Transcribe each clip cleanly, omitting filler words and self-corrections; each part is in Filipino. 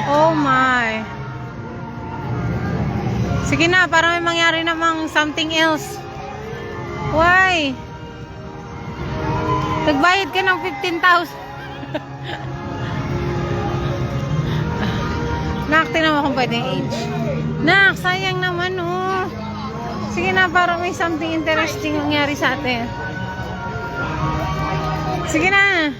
Oh my. Sige na, para may mangyari namang something else. Why? Nagbayad ka ng 15,000. Nak, tingnan mo kung pwede yung age. Nak, sayang naman oh. Sige na, para may something interesting nangyari sa atin. Sige na.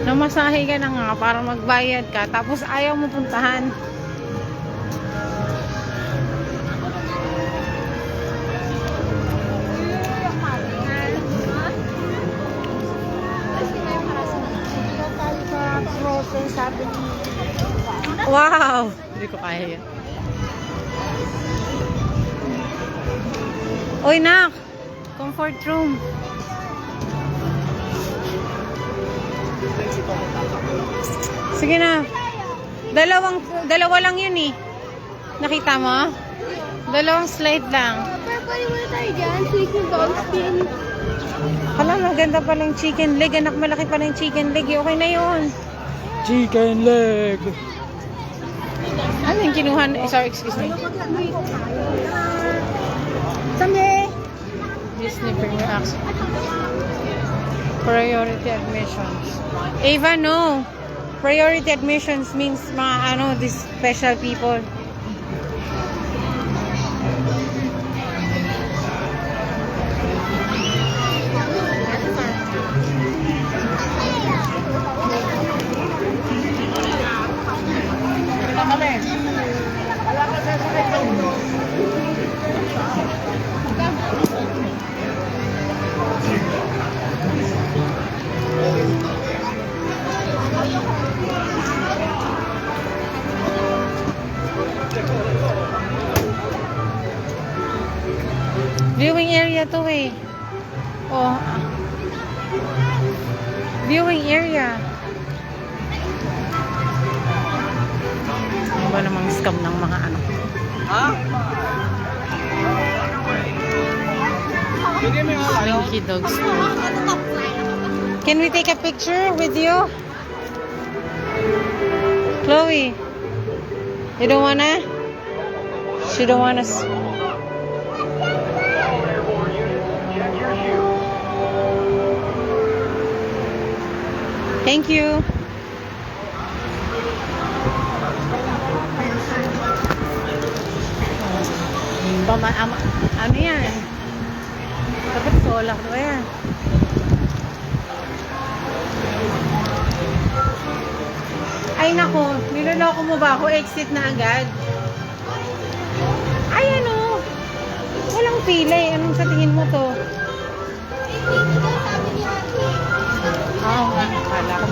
Namasahe ka na nga para magbayad ka, tapos ayaw mo puntahan. Wow! Hindi ko kaya yan. Oy, nak! Comfort room. Sige na. Dalawa lang yun eh. Nakita mo? Dalawang slide lang. Pero pwede muna tayo dyan. Chicken dog skin. Hala, maganda pa lang chicken leg. Anak, malaki pa lang chicken leg. Okay na yun. Chicken leg. Ano yung kinuha? Sorry, excuse me. Sami! Disney Premier Access. Priority admissions. Ava, no. Priority admissions means mga these special people. Viewing area to eh. Oh. Viewing area. Ano ba namang scam ng mga ano? Ha? Winky dogs. Can we take a picture with you? Chloe, you don't wanna? She don't wanna. Thank you. Ano yan? Dapat solak na yan. Ay nako, niloloko mo ba ako? Exit na agad. Ay ano? Walang pila eh. Anong sa tingin mo to? Oo, akala ko.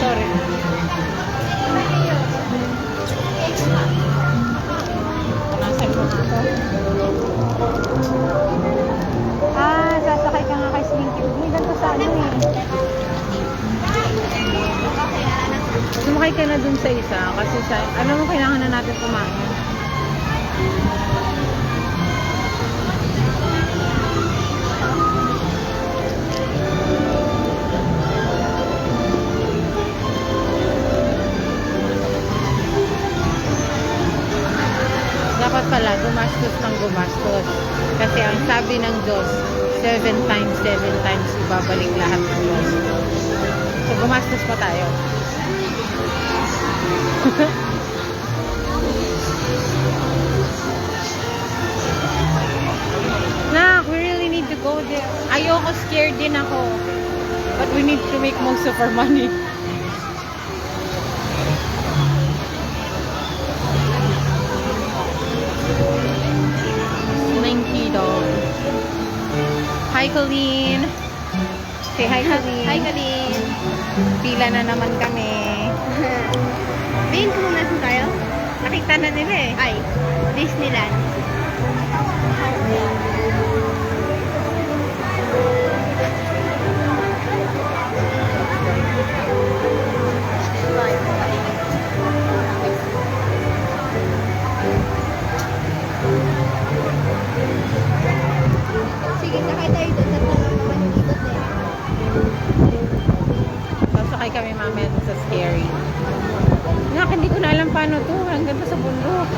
Sorry. Nasaan ko nga to? Sasakay ka nga kay Slinky. May ganito sa ano eh. Sumakay ka na dun sa isa kasi alam mo kailangan na natin kumain. Dapat pala gumastos ng gumastos kasi ang sabi ng Diyos 7 times ibabalik lahat ng Diyos. So gumastos pa tayo. Nak, we really need to go there. Ayoko, scared din ako. But we need to make most of our money. Hi, Colleen. Say hi, Colleen. Hi, Kalin. Pila na naman kami. Main ko muna sa tayo. Nakita na nila eh. Ay, Disneyland. Sige, sakay tayo doon. Tatlo lang naman yung ikot na yan. Sasakay kami mamaya dun sa scary. Nak, hindi ko na alam paano to. Hanggang pa sa bundok.